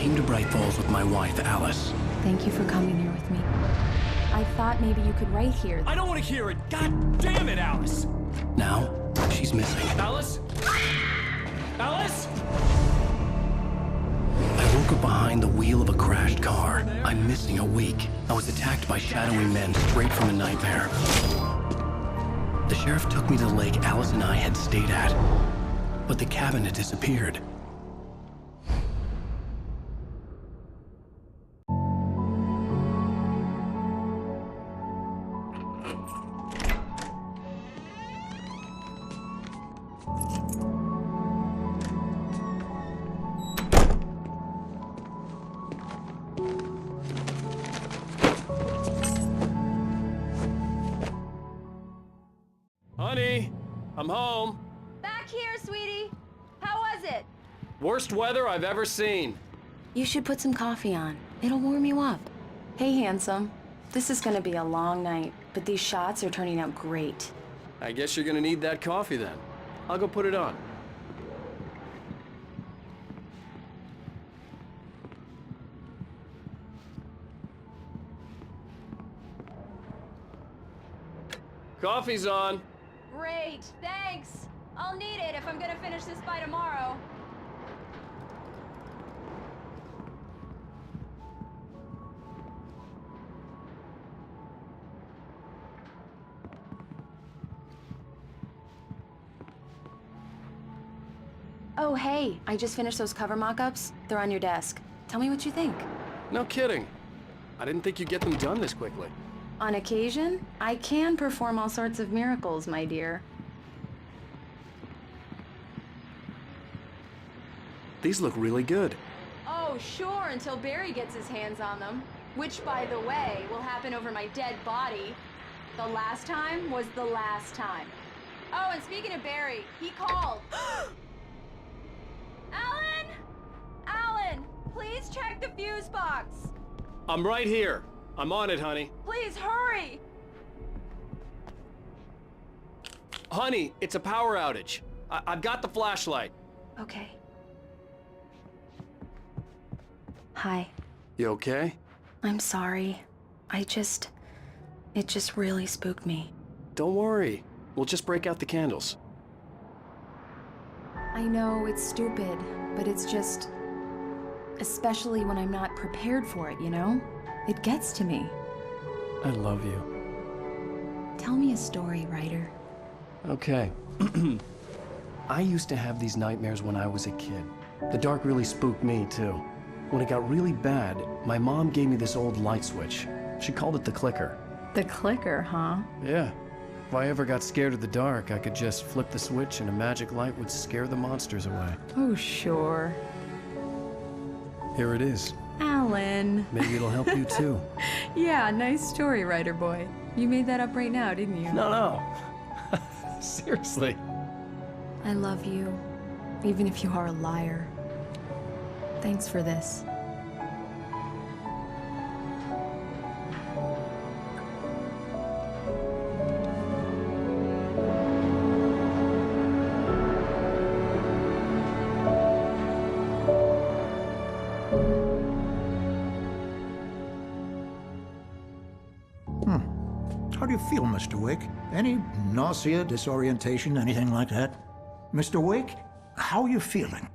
came to Bright Falls with my wife, Alice. Thank you for coming here with me. I thought maybe you could write here. I don't want to hear it! God damn it, Alice! Now, she's missing. Alice? Alice? I woke up behind the wheel of a crashed car. I'm missing a week. I was attacked by shadowy men straight from a nightmare. The sheriff took me to the lake Alice and I had stayed at, but the cabin had disappeared. Honey, I'm home. Back here, sweetie. How was it? Worst weather I've ever seen. You should put some coffee on. It'll warm you up. Hey, handsome. This is gonna be a long night, but these shots are turning out great. I guess you're gonna need that coffee then. I'll go put it on. Coffee's on. Great, thanks. I'll need it if I'm gonna finish this by tomorrow. Oh, hey, I just finished those cover mock-ups. They're on your desk. Tell me what you think. No kidding. I didn't think you'd get them done this quickly. On occasion, I can perform all sorts of miracles, my dear. These look really good. Oh, sure, until Barry gets his hands on them. Which, by the way, will happen over my dead body. The last time was the last time. Oh, and speaking of Barry, he called. Alan! Alan, please check the fuse box. I'm right here. I'm on it, honey. Please hurry! Honey, it's a power outage. I've got the flashlight. Okay. Hi. You okay? I'm sorry. It just really spooked me. Don't worry. We'll just break out the candles. I know it's stupid, but it's just... especially when I'm not prepared for it, you know? It gets to me. I love you. Tell me a story, writer. Okay. I used to have these nightmares when I was a kid. The dark really spooked me, too. When it got really bad, my mom gave me this old light switch. She called it the clicker. The clicker, huh? Yeah. If I ever got scared of the dark, I could just flip the switch and a magic light would scare the monsters away. Oh, sure. Here it is. Alan. Maybe it'll help you, too. Yeah, nice story, writer boy. You made that up right now, didn't you? No. Seriously. I love you, even if you are a liar. Thanks for this. How do you feel, Mr. Wake? Any nausea, disorientation, anything like that? Mr. Wake, how are you feeling?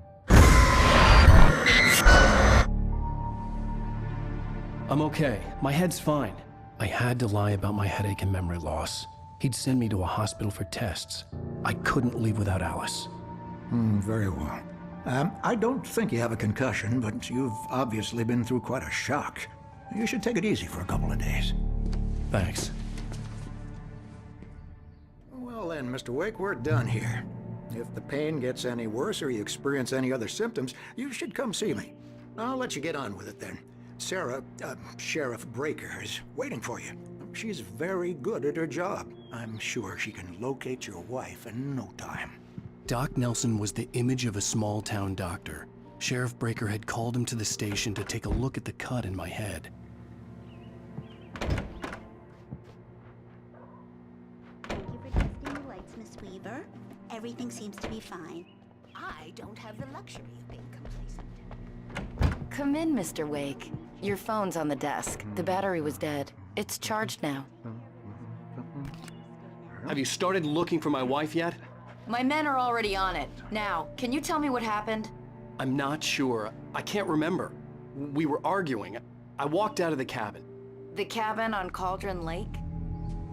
I'm okay. My head's fine. I had to lie about my headache and memory loss. He'd send me to a hospital for tests. I couldn't leave without Alice. Very well. I don't think you have a concussion, but you've obviously been through quite a shock. You should take it easy for a couple of days. Thanks. Well then, Mr. Wake, we're done here. If the pain gets any worse or you experience any other symptoms, you should come see me. I'll let you get on with it then. Sarah, Sheriff Breaker, is waiting for you. She's very good at her job. I'm sure she can locate your wife in no time. Doc Nelson was the image of a small-town doctor. Sheriff Breaker had called him to the station to take a look at the cut in my head. Thank you for testing the lights, Miss Weaver. Everything seems to be fine. I don't have the luxury of being complacent. Come in, Mr. Wake. Your phone's on the desk. The battery was dead. It's charged now. Have you started looking for my wife yet? My men are already on it. Now, can you tell me what happened? I'm not sure. I can't remember. We were arguing. I walked out of the cabin. The cabin on Cauldron Lake?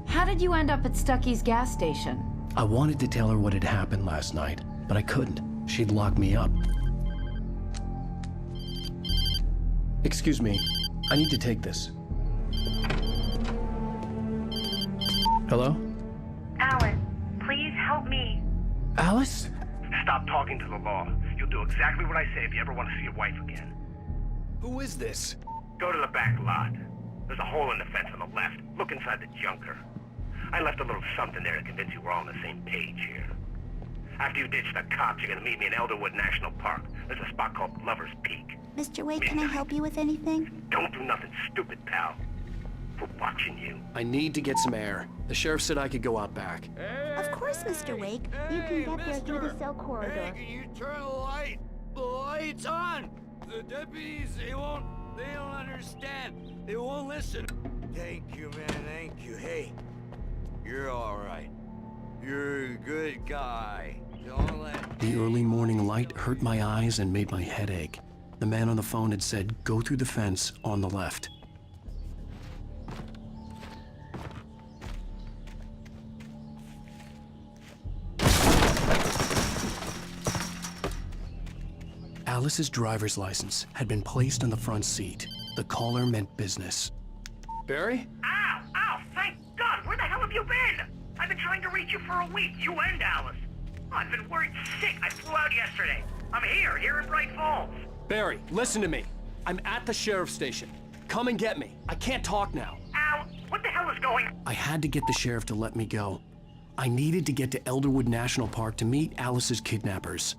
How did you end up at Stucky's gas station? I wanted to tell her what had happened last night, but I couldn't. She'd lock me up. Excuse me. I need to take this. Hello? Alice, please help me. Alice? Stop talking to the law. You'll do exactly what I say if you ever want to see your wife again. Who is this? Go to the back lot. There's a hole in the fence on the left. Look inside the junker. I left a little something there to convince you we're all on the same page here. After you ditch the cops, you're gonna meet me in Elderwood National Park. There's a spot called Lover's Peak. Mr. Wake, can I help you with anything? Don't do nothing stupid, pal. We're watching you. I need to get some air. The sheriff said I could go out back. Of course, Mr. Wake. You can get there through the cell corridor. Can you turn the light? The light's on! The deputies, they don't understand. They won't listen. Thank you, man, thank you. Hey, you're all right. You're a good guy. Don't let... The early morning light hurt my eyes and made my head ache. The man on the phone had said, go through the fence on the left. Alice's driver's license had been placed on the front seat. The caller meant business. Barry? Ow! Ow! Thank God! Where the hell have you been? I've been trying to reach you for a week. You and Alice. Oh, I've been worried sick. I flew out yesterday. I'm here in Bright Falls. Barry, listen to me. I'm at the sheriff's station. Come and get me. I can't talk now. Al, what the hell is going on? I had to get the sheriff to let me go. I needed to get to Elderwood National Park to meet Alice's kidnappers.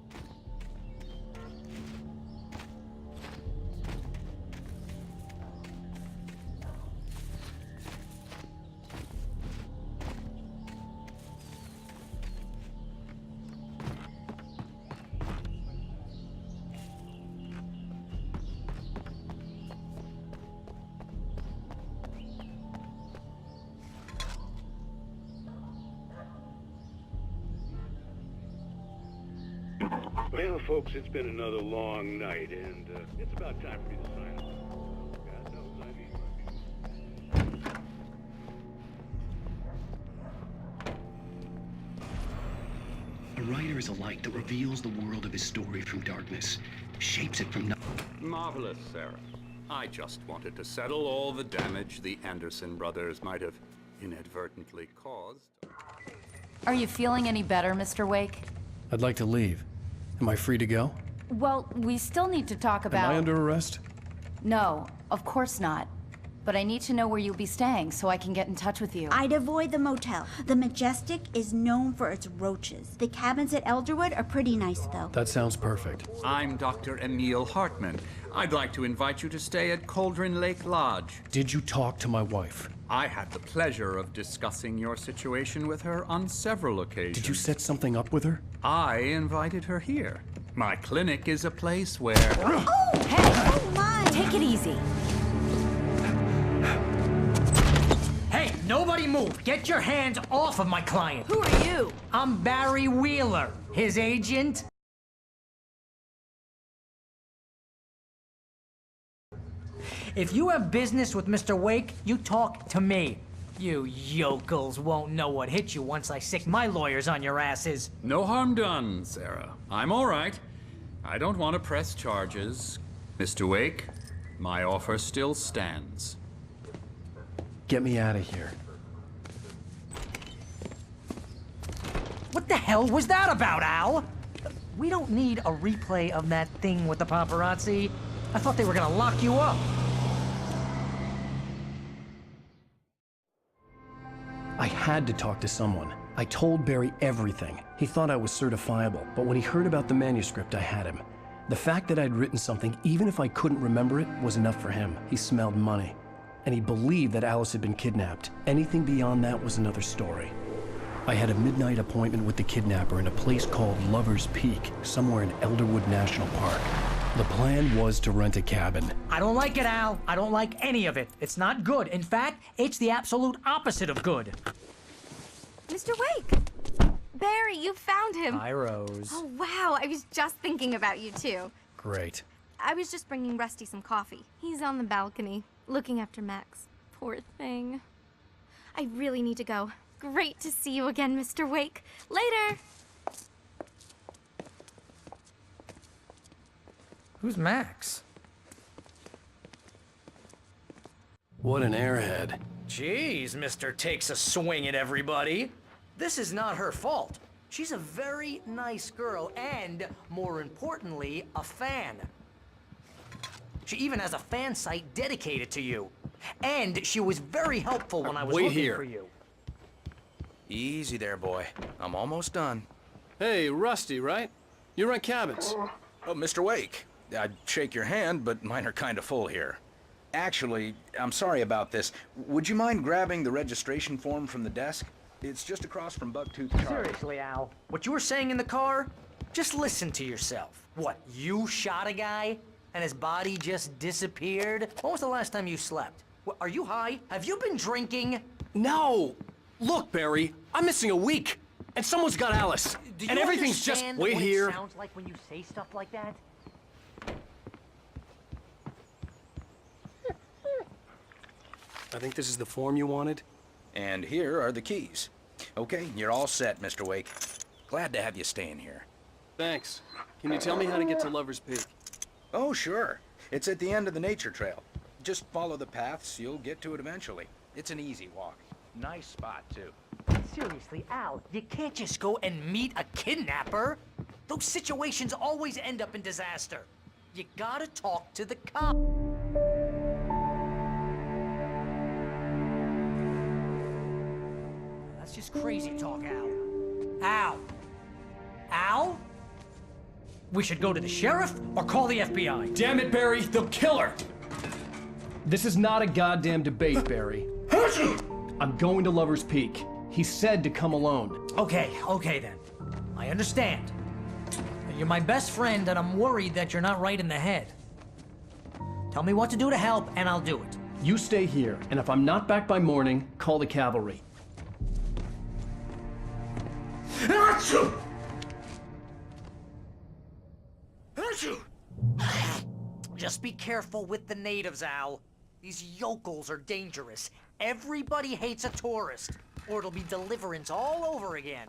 Well, folks, it's been another long night, and it's about time for me to sign off. God knows I need my... A writer is a light that reveals the world of his story from darkness, shapes it from nothing. Marvelous, Sarah. I just wanted to settle all the damage the Anderson brothers might have inadvertently caused. Are you feeling any better, Mr. Wake? I'd like to leave. Am I free to go? Well, we still need to talk about... Am I under arrest? No, of course not. But I need to know where you'll be staying so I can get in touch with you. I'd avoid the motel. The Majestic is known for its roaches. The cabins at Elderwood are pretty nice, though. That sounds perfect. I'm Dr. Emil Hartman. I'd like to invite you to stay at Cauldron Lake Lodge. Did you talk to my wife? I had the pleasure of discussing your situation with her on several occasions. Did you set something up with her? I invited her here. My clinic is a place where... Oh! Hey! Oh, my! Take it easy. Hey, nobody move! Get your hands off of my client! Who are you? I'm Barry Wheeler, his agent. If you have business with Mr. Wake, you talk to me. You yokels won't know what hit you once I sick my lawyers on your asses. No harm done, Sarah. I'm all right. I don't want to press charges. Mr. Wake, my offer still stands. Get me out of here. What the hell was that about, Al? We don't need a replay of that thing with the paparazzi. I thought they were gonna lock you up. I had to talk to someone. I told Barry everything. He thought I was certifiable, but when he heard about the manuscript, I had him. The fact that I'd written something, even if I couldn't remember it, was enough for him. He smelled money. And he believed that Alice had been kidnapped. Anything beyond that was another story. I had a midnight appointment with the kidnapper in a place called Lover's Peak, somewhere in Elderwood National Park. The plan was to rent a cabin. I don't like it, Al. I don't like any of it. It's not good. In fact, it's the absolute opposite of good. Mr. Wake! Barry, you found him. Hi, Rose. Oh, wow. I was just thinking about you, too. Great. I was just bringing Rusty some coffee. He's on the balcony, looking after Max. Poor thing. I really need to go. Great to see you again, Mr. Wake. Later! Who's Max? What an airhead. Jeez, Mr. Takes a swing at everybody. This is not her fault. She's a very nice girl and, more importantly, a fan. She even has a fan site dedicated to you. And she was very helpful when I was Wait looking here. for you. Easy there, boy. I'm almost done. Hey, Rusty, right? You rent cabins. Oh, Mr. Wake. I'd shake your hand, but mine are kind of full here. Actually, I'm sorry about this. Would you mind grabbing the registration form from the desk? It's just across from Bucktooth Charlie. Seriously, Al, what you were saying in the car, just listen to yourself. What, you shot a guy and his body just disappeared? When was the last time you slept? What, are you high? Have you been drinking? No! Look, Barry, I'm missing a week. And someone's got Alice. Do And you everything's just... understand Wait what here. It sounds like when you say stuff like that? I think this is the form you wanted. And here are the keys. Okay, you're all set, Mr. Wake. Glad to have you staying here. Thanks. Can you tell me how to get to Lover's Peak? Oh, sure. It's at the end of the nature trail. Just follow the paths, you'll get to it eventually. It's an easy walk. Nice spot, too. Seriously, Al, you can't just go and meet a kidnapper. Those situations always end up in disaster. You gotta talk to the cop. That's just crazy talk, Al. Al? Al? We should go to the sheriff or call the FBI. Damn it, Barry, they'll kill her! This is not a goddamn debate, Barry. I'm going to Lover's Peak. He said to come alone. Okay then. I understand. You're my best friend, and I'm worried that you're not right in the head. Tell me what to do to help, and I'll do it. You stay here, and if I'm not back by morning, call the cavalry. Just be careful with the natives, Al. These yokels are dangerous. Everybody hates a tourist, or it'll be Deliverance all over again.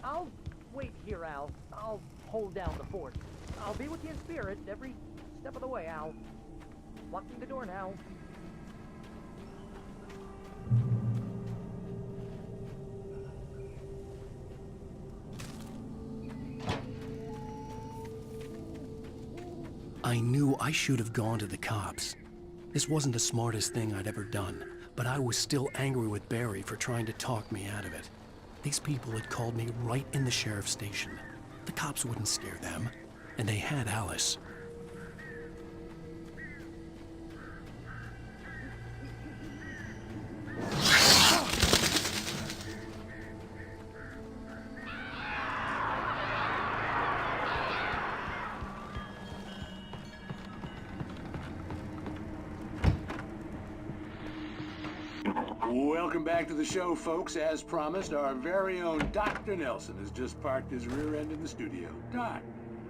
I'll wait here, Al. I'll hold down the fort. I'll be with you in spirit every step of the way, Al. Locking the door now. I knew I should have gone to the cops. This wasn't the smartest thing I'd ever done, but I was still angry with Barry for trying to talk me out of it. These people had called me right in the sheriff's station. The cops wouldn't scare them, and they had Alice. Welcome back to the show, folks. As promised, our very own Dr. Nelson has just parked his rear end in the studio. Doc,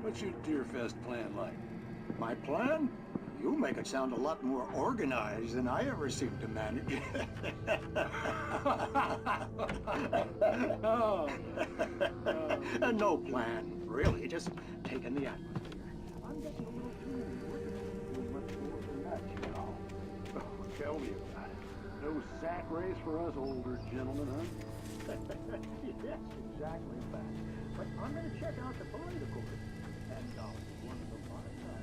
what's your Deerfest plan like? My plan? You make it sound a lot more organized than I ever seem to manage. No plan, really. Just taking the atmosphere. I'm getting a little too much more than that, you know. Oh, tell me about it. No sack race for us older gentlemen, huh? Yes, exactly that. But I'm going to check out the political business. $10 one of a lot of time.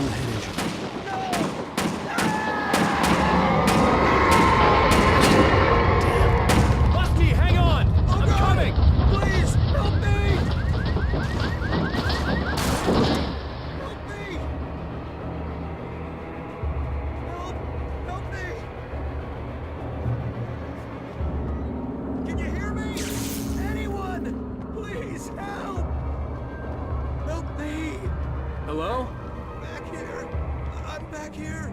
own head injury. Rusty, hang on! I'm coming! Please, help me! Help me! Help me! Can you hear me? Anyone! Please, help! Help me! Hello? Back here! I'm back here!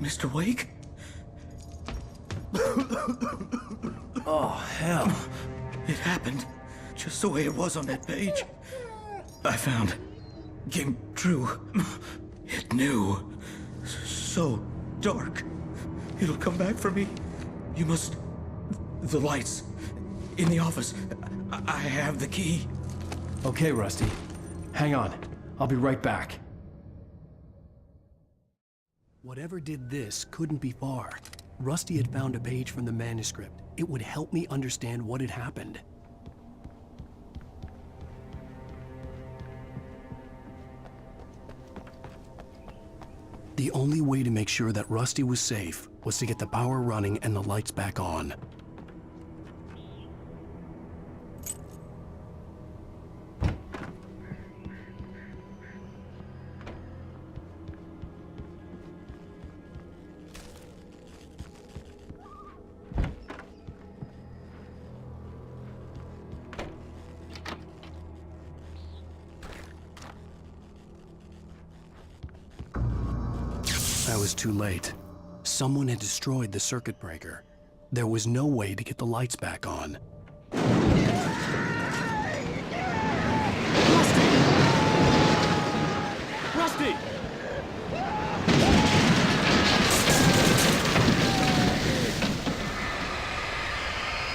Mr. Wake? Oh, hell. It happened just the way it was on that page. I found. Came true. It knew. So dark. It'll come back for me. You must. The lights. In the office. I have the key. Okay, Rusty. Hang on. I'll be right back. Whatever did this couldn't be far. Rusty had found a page from the manuscript. It would help me understand what had happened. The only way to make sure that Rusty was safe was to get the power running and the lights back on. I was too late. Someone had destroyed the circuit breaker. There was no way to get the lights back on. Rusty!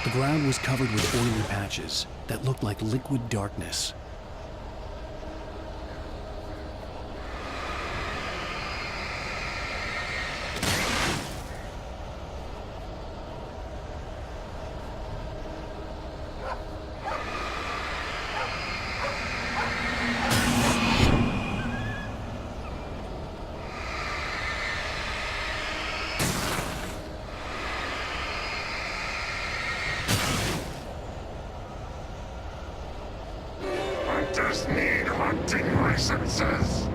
The ground was covered with oily patches that looked like liquid darkness. Hunters need hunting licenses.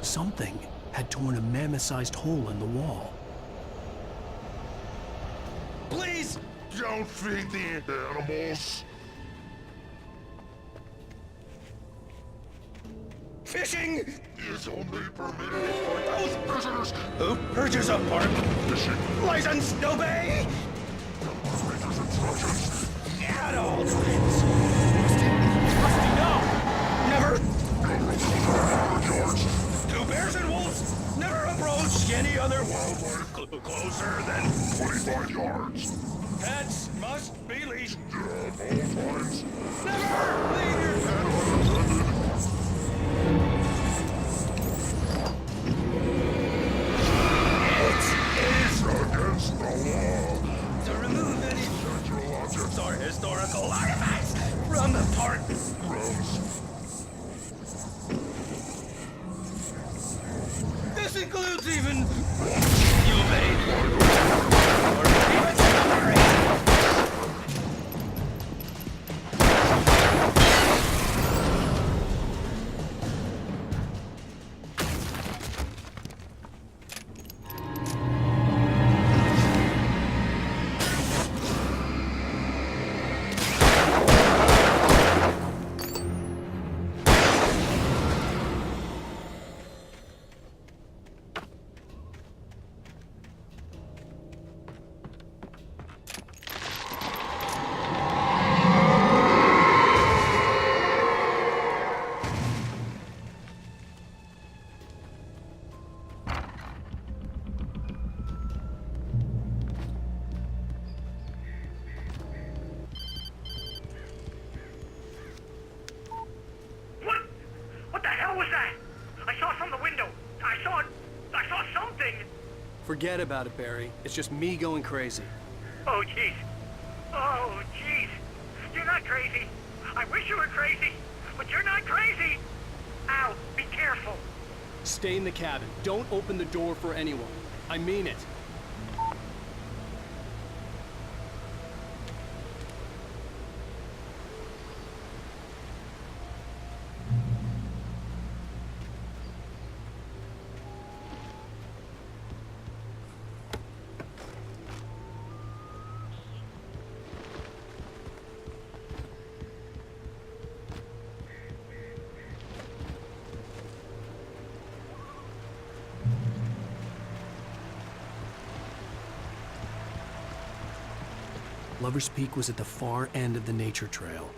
Something had torn a mammoth-sized hole in the wall. Please don't feed the animals. Fishing is only permitted for those prisoners who purchase a park fishing license. Obey. At all times. Rusty, no! Never. Two bears and wolves never approach any other wildlife closer than 25 yards. Pets must be leashed at all times. Never leave your pet unattended. It is against the law to remove any natural objects or historical artifacts from the park grounds. This includes even you made or even separate. Forget about it, Barry. It's just me going crazy. Oh, jeez. Oh, jeez. You're not crazy. I wish you were crazy, but you're not crazy. Al, be careful. Stay in the cabin. Don't open the door for anyone. I mean it. Lover's Peak was at the far end of the nature trail.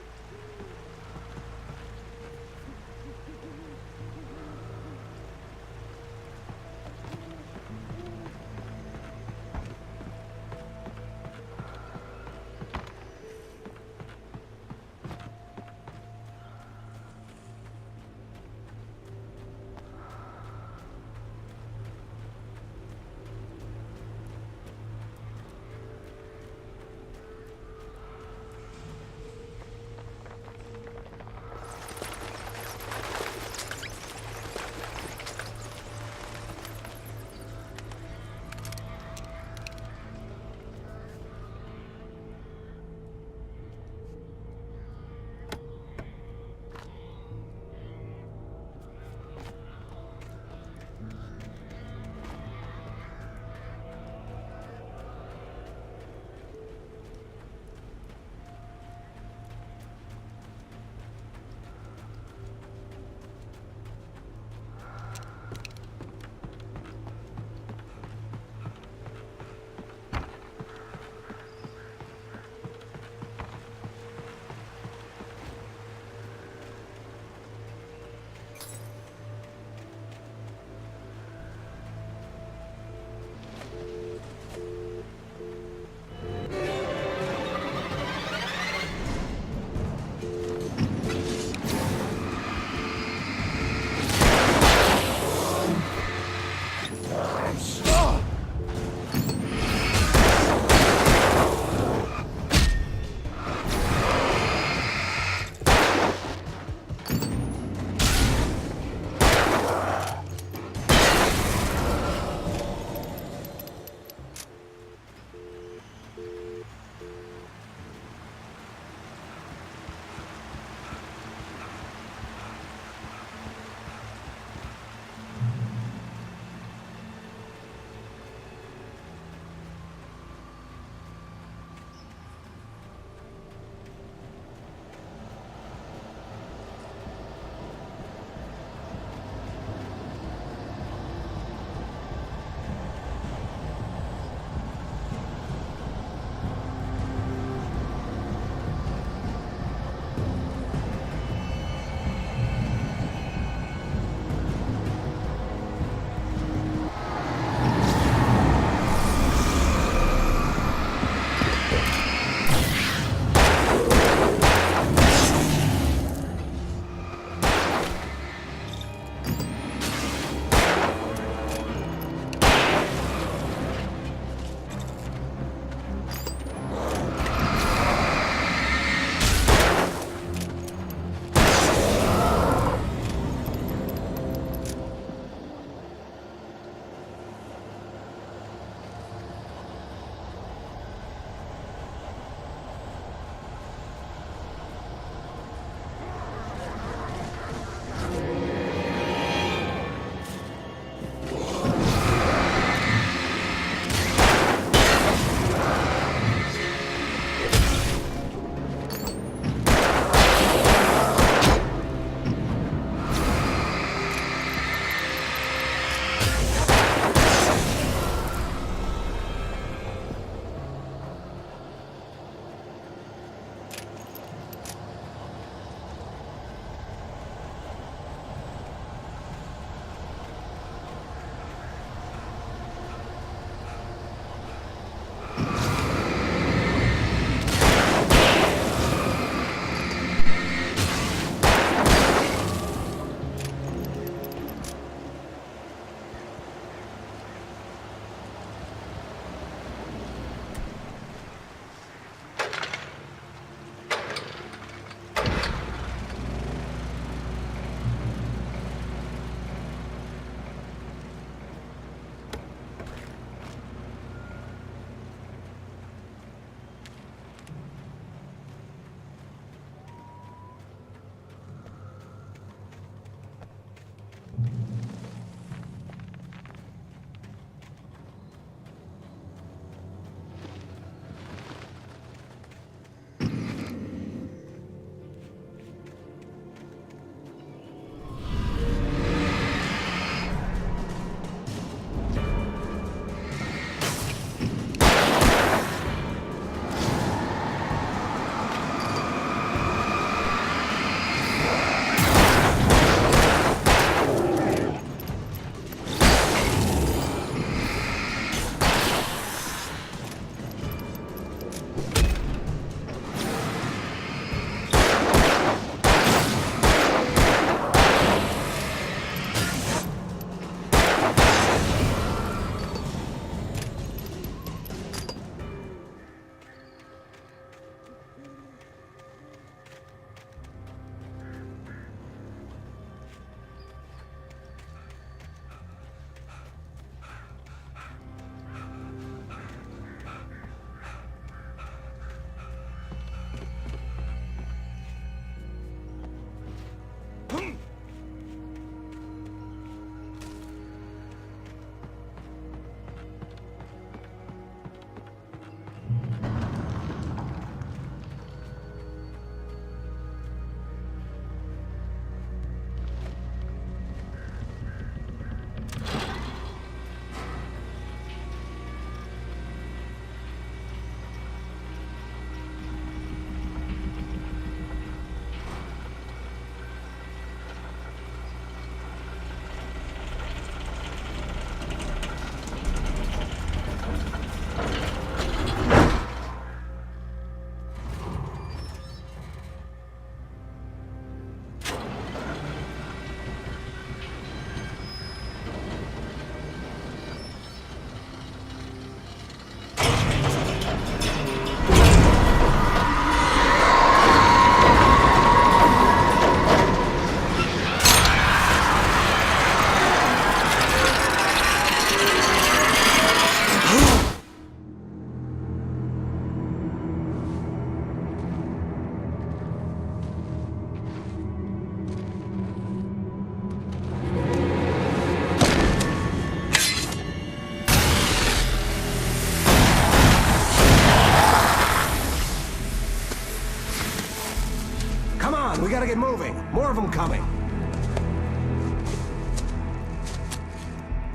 We gotta get moving. More of them coming.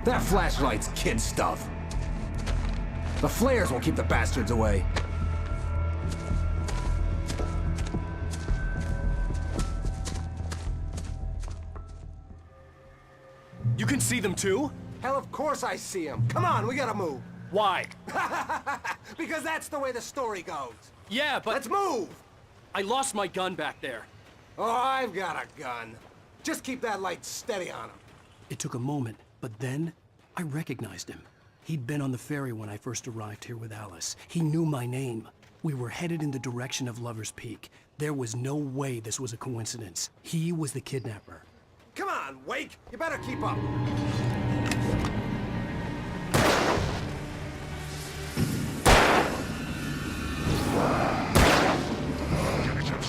That flashlight's kid stuff. The flares will keep the bastards away. You can see them too? Hell, of course I see them. Come on, we gotta move. Why? Because that's the way the story goes. Yeah, but... Let's move! I lost my gun back there. Oh, I've got a gun. Just keep that light steady on him. It took a moment, but then I recognized him. He'd been on the ferry when I first arrived here with Alice. He knew my name. We were headed in the direction of Lover's Peak. There was no way this was a coincidence. He was the kidnapper. Come on, Wake! You better keep up.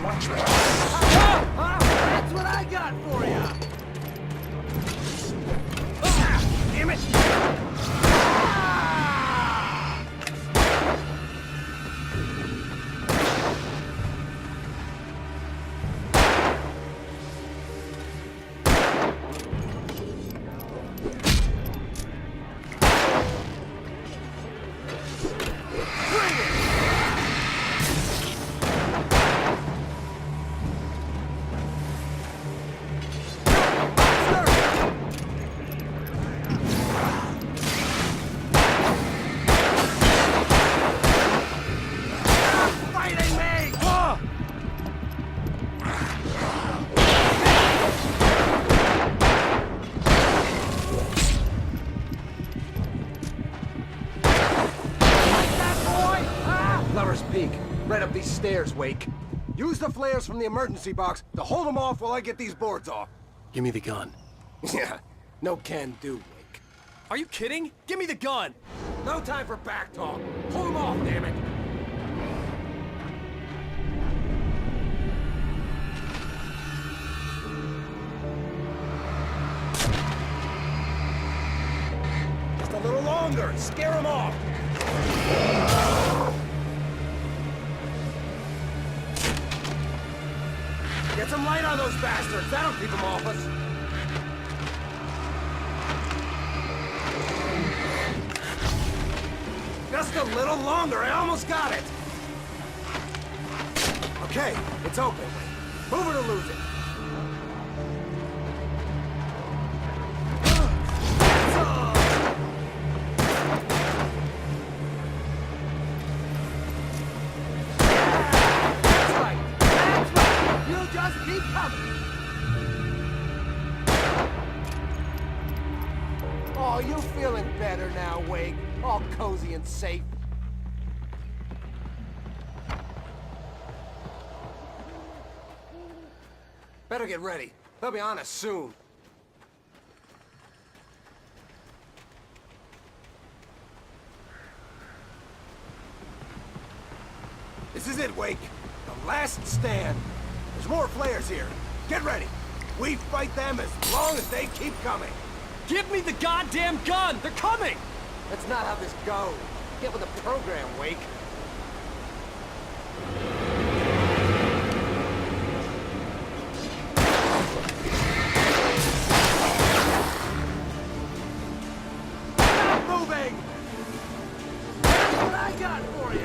That's what I got for you! Damn it! Right up these stairs, Wake. Use the flares from the emergency box to hold them off while I get these boards off. Give me the gun. Yeah, no can do, Wake. Are you kidding? Give me the gun! No time for back talk. Pull them off, damn it! Just a little longer. Scare them off. Get some light on those bastards. That'll keep them off us. Just a little longer. I almost got it. Okay, it's open. Move it or lose it. Keep coming! Oh, you feeling better now, Wake? All cozy and safe. Better get ready. They'll be on us soon. This is it, Wake. The last stand. There's more flares here. Get ready. We fight them as long as they keep coming. Give me the goddamn gun! They're coming! That's not how this goes. Get with the program, Wake. Stop moving! That's what I got for you!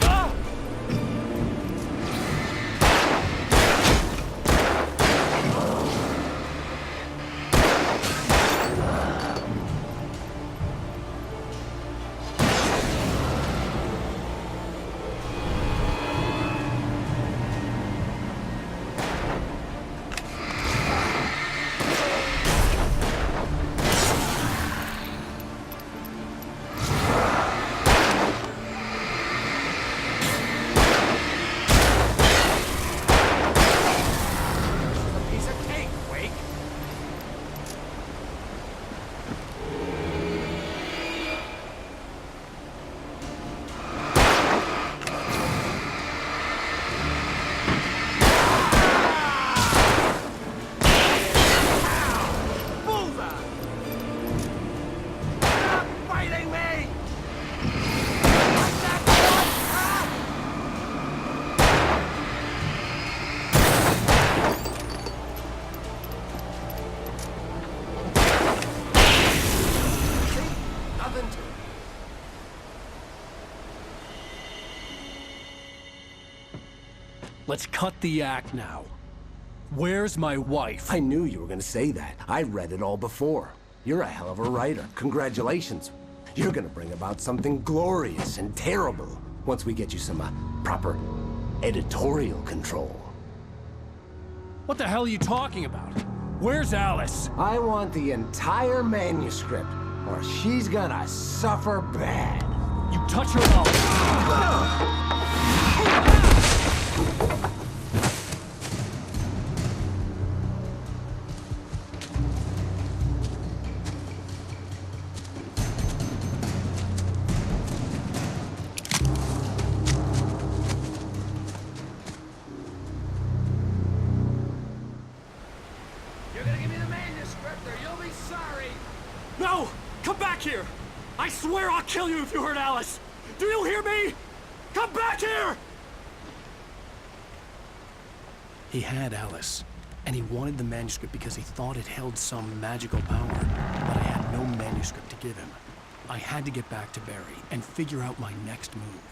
Let's cut the act now. Where's my wife? I knew you were gonna say that. I read it all before. You're a hell of a writer. Congratulations. You're gonna bring about something glorious and terrible once we get you some proper editorial control. What the hell are you talking about? Where's Alice? I want the entire manuscript, or she's gonna suffer bad. You touch her up. You're gonna give me the manuscript or you'll be sorry! No! Come back here! I swear I'll kill you if you hurt Alice! Do you hear me? Come back here! He had Alice, and he wanted the manuscript because he thought it held some magical power, but I had no manuscript to give him. I had to get back to Barry and figure out my next move.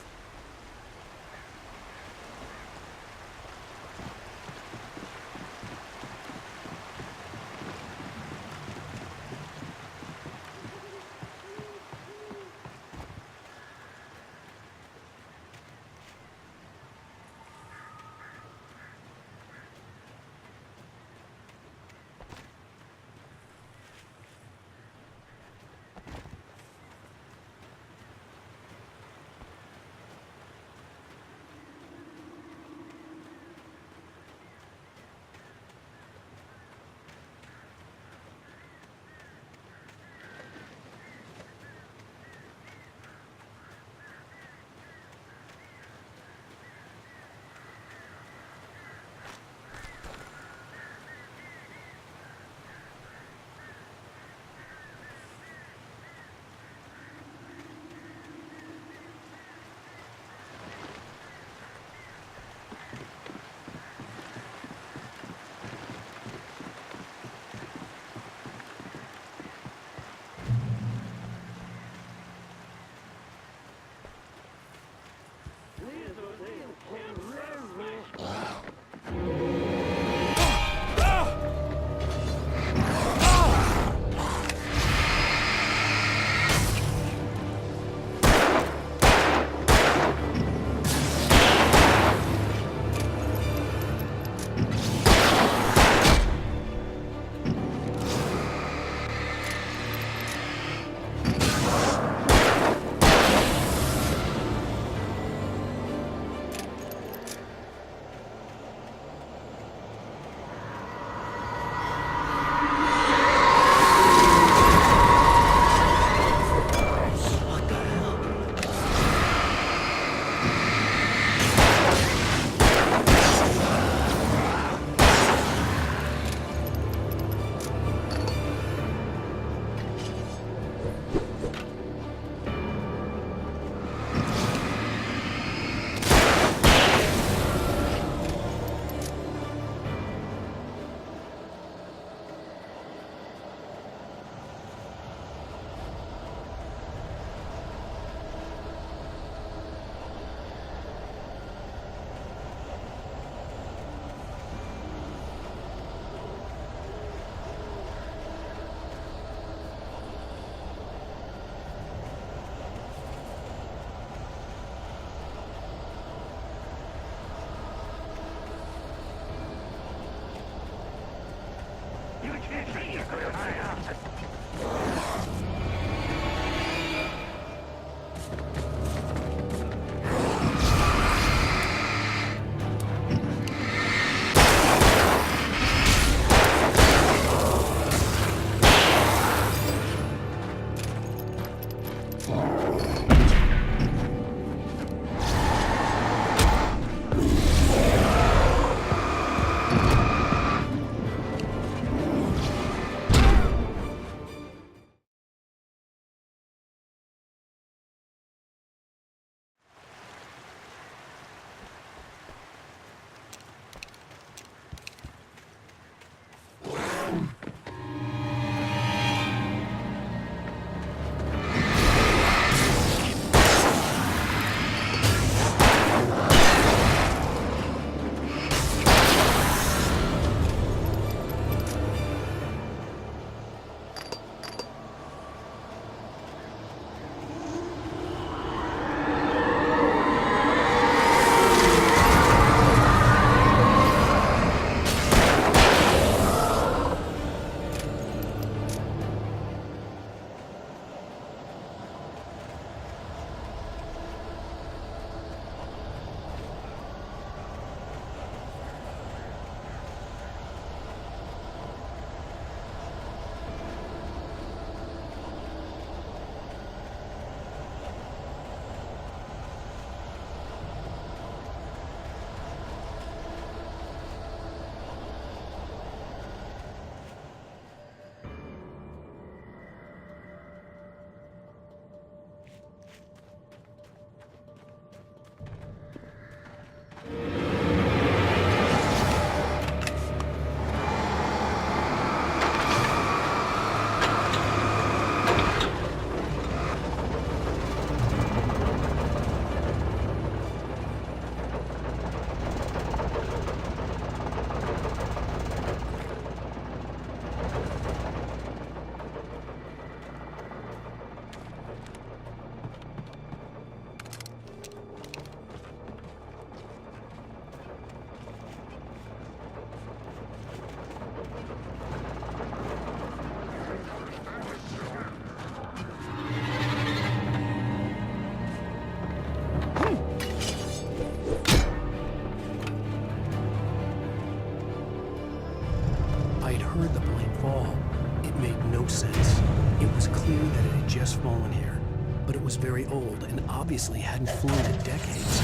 Fallen here, but it was very old and obviously hadn't flown in decades.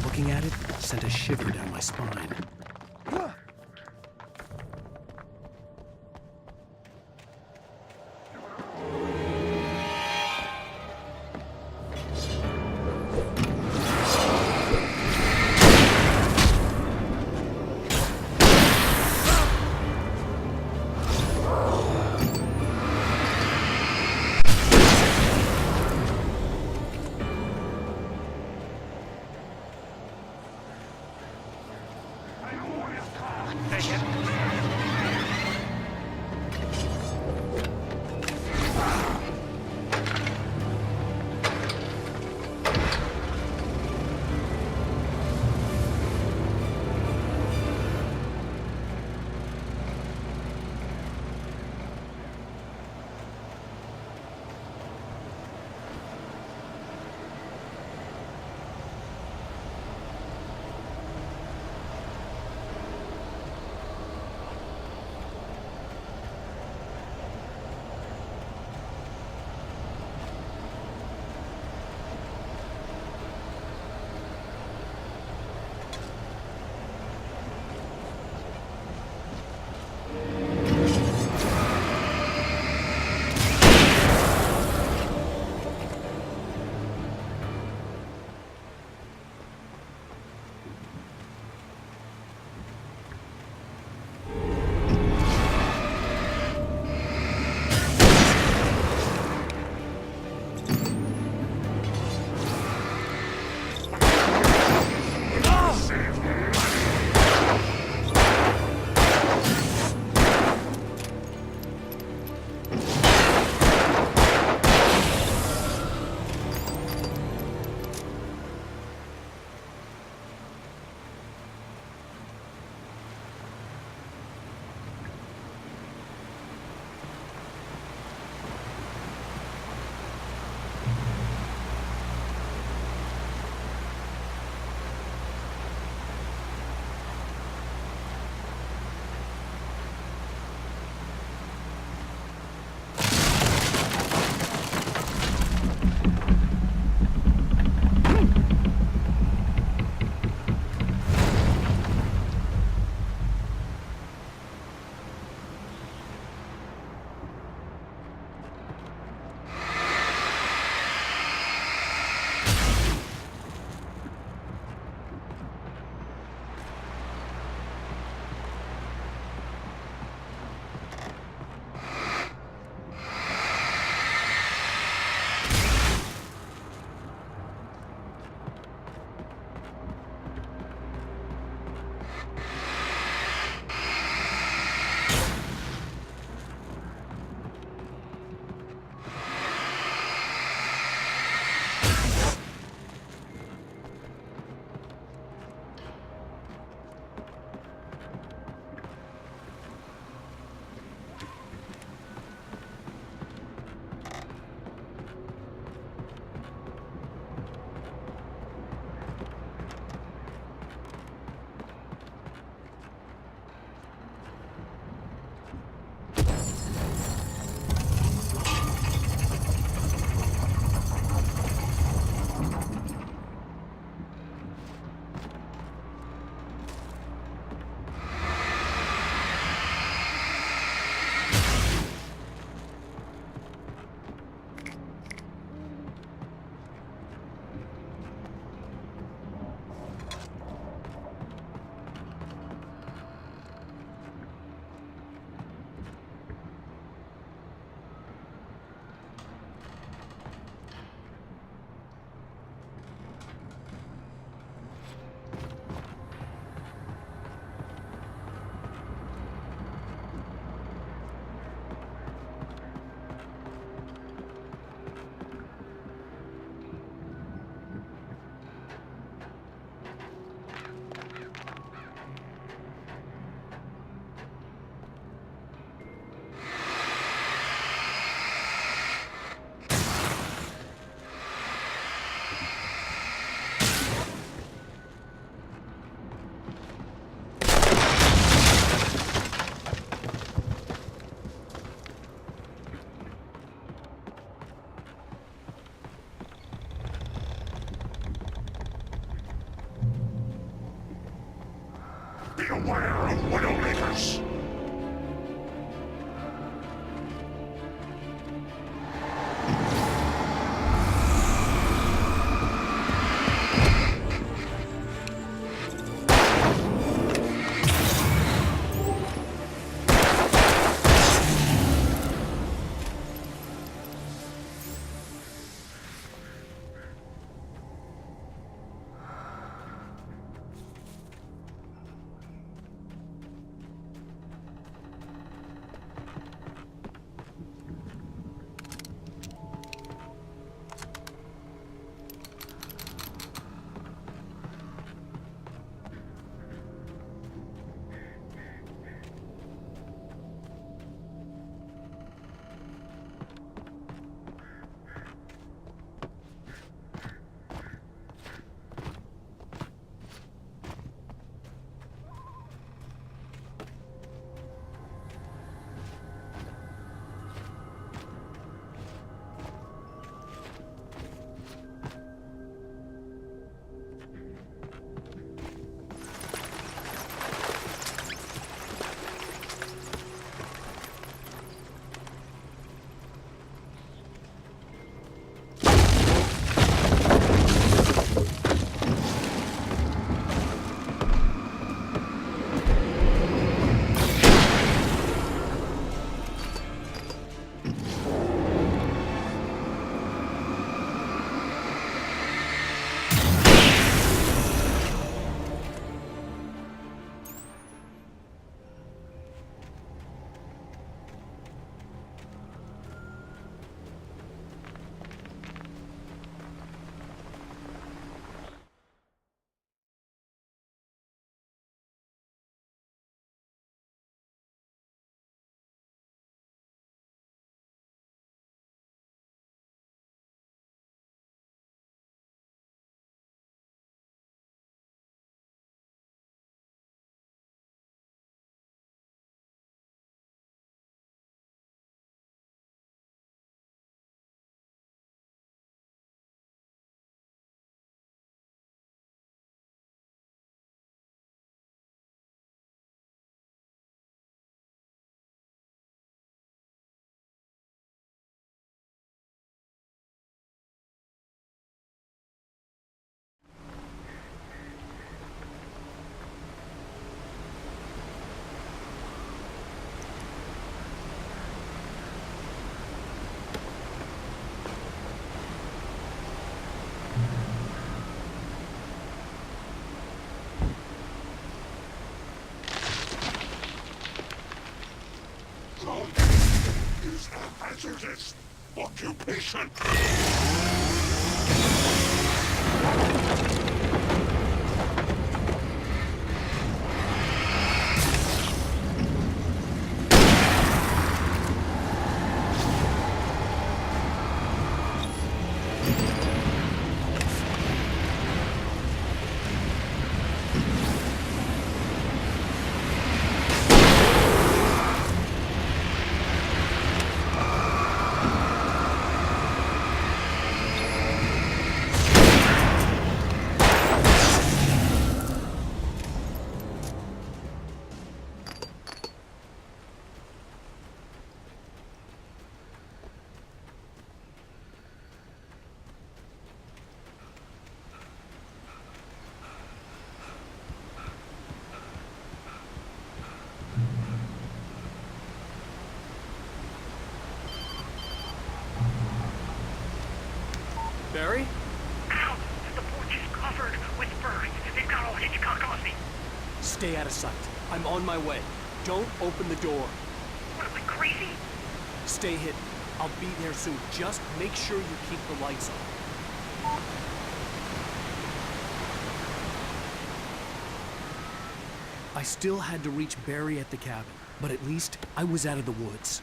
Looking at it sent a shiver down my spine. Beware of Widowmakers! Is a hazardous occupation. Barry? Ow! The porch is covered with birds. They've got all Hitchcock on me. Stay out of sight. I'm on my way. Don't open the door. What am I, crazy? Stay hidden. I'll be there soon. Just make sure you keep the lights on. I still had to reach Barry at the cabin, but at least I was out of the woods.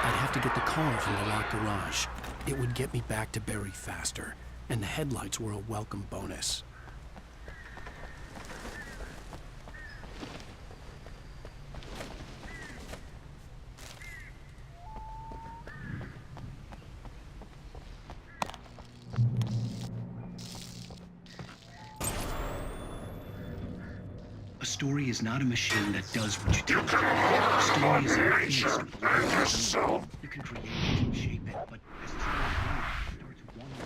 I'd have to get the car from the locked garage. It would get me back to Barry faster, and the headlights were a welcome bonus. A story is not a machine that does what you tell it. A story is a beast with life. You can create it and shape it, but as a story starts one way.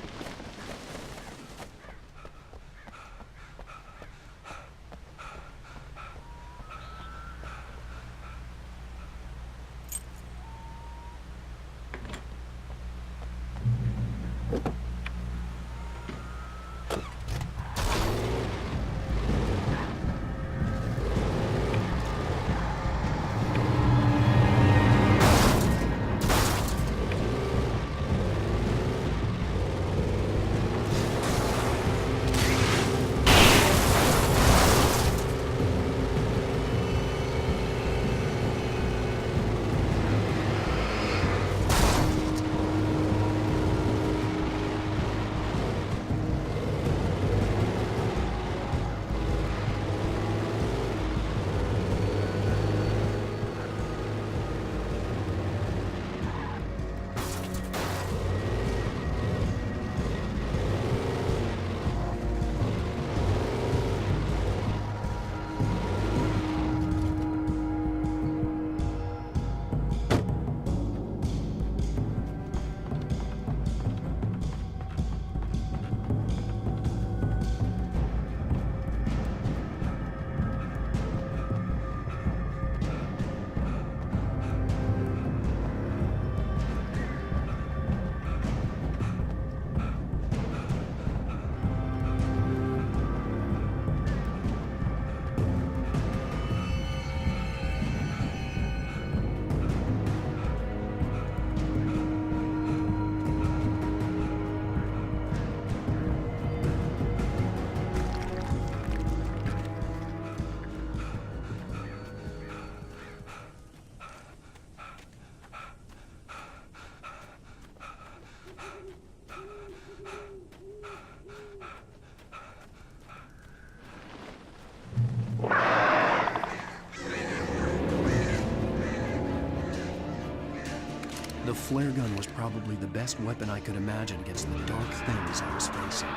The flare gun was probably the best weapon I could imagine against the dark things I was facing.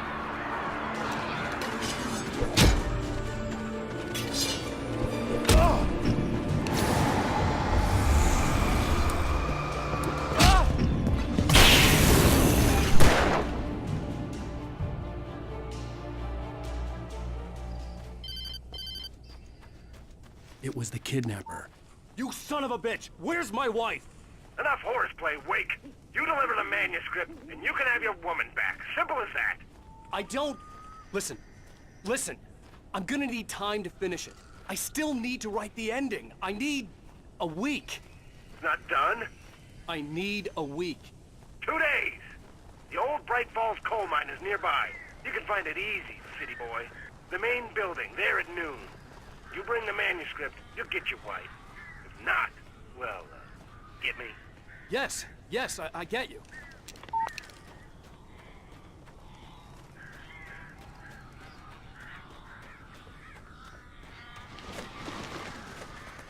It was the kidnapper. You son of a bitch! Where's my wife? Enough horseplay, Wake. You deliver the manuscript, and you can have your woman back. Simple as that. I don't... Listen. I'm gonna need time to finish it. I still need to write the ending. I need a week. It's not done? I need a week. 2 days. The old Bright Falls coal mine is nearby. You can find it easy, city boy. The main building, there at noon. You bring the manuscript, you'll get your wife. If not, well, get me? Yes, I get you.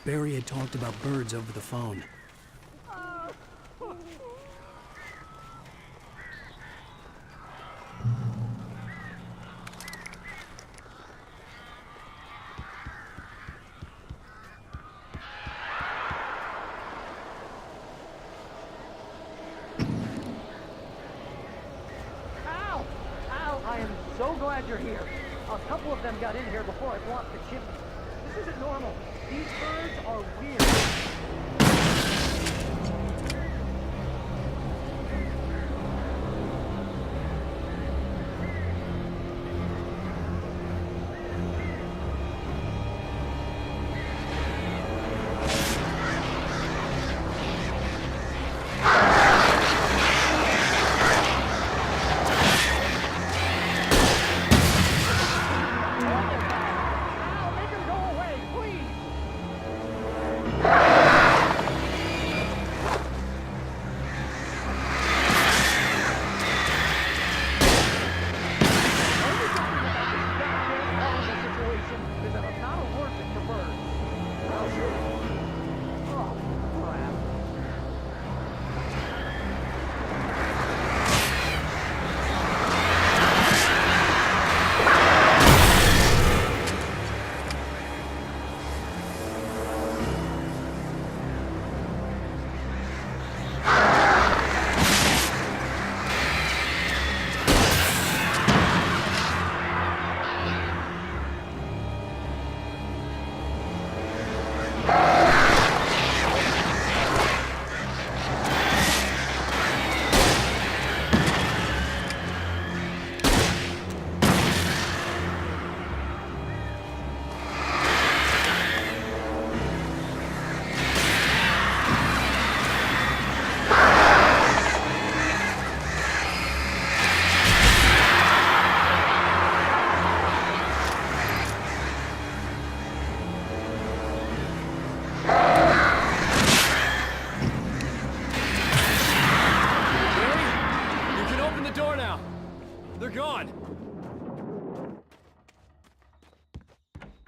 Barry had talked about birds over the phone. I am so glad you're here. A couple of them got in here before I blocked the chimney. This isn't normal. These birds are weird.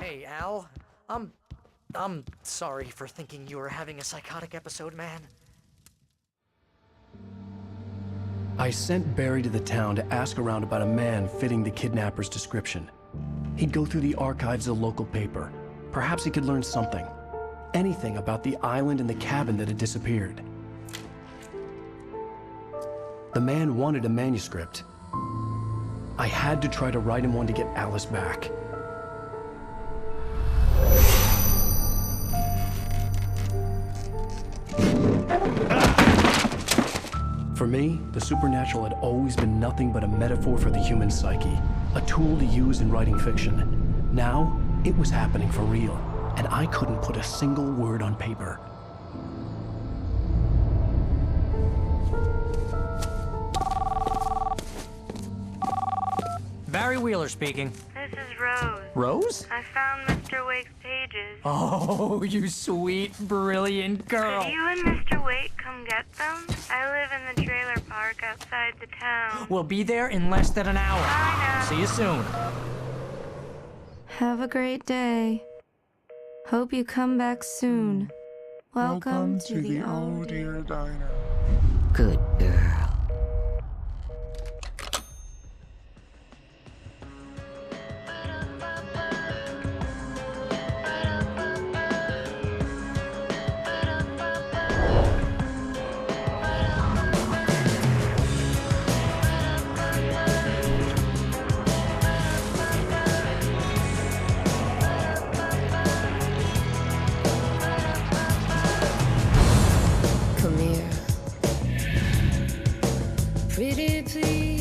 Hey, Al. I'm sorry for thinking you were having a psychotic episode, man. I sent Barry to the town to ask around about a man fitting the kidnapper's description. He'd go through the archives of the local paper. Perhaps he could learn something. Anything about the island and the cabin that had disappeared. The man wanted a manuscript. I had to try to write him one to get Alice back. For me, the supernatural had always been nothing but a metaphor for the human psyche, a tool to use in writing fiction. Now, it was happening for real, and I couldn't put a single word on paper. Barry Wheeler speaking. This is Rose. Rose? I found Mr. Wake's pages. Oh, you sweet, brilliant girl. Could you and Mr. Wake come get them? I live in the trailer park outside the town. We'll be there in less than an hour. Bye now. See you soon. Have a great day. Hope you come back soon. Welcome to the Oh Dear Diner. Good girl. Come here, pretty please.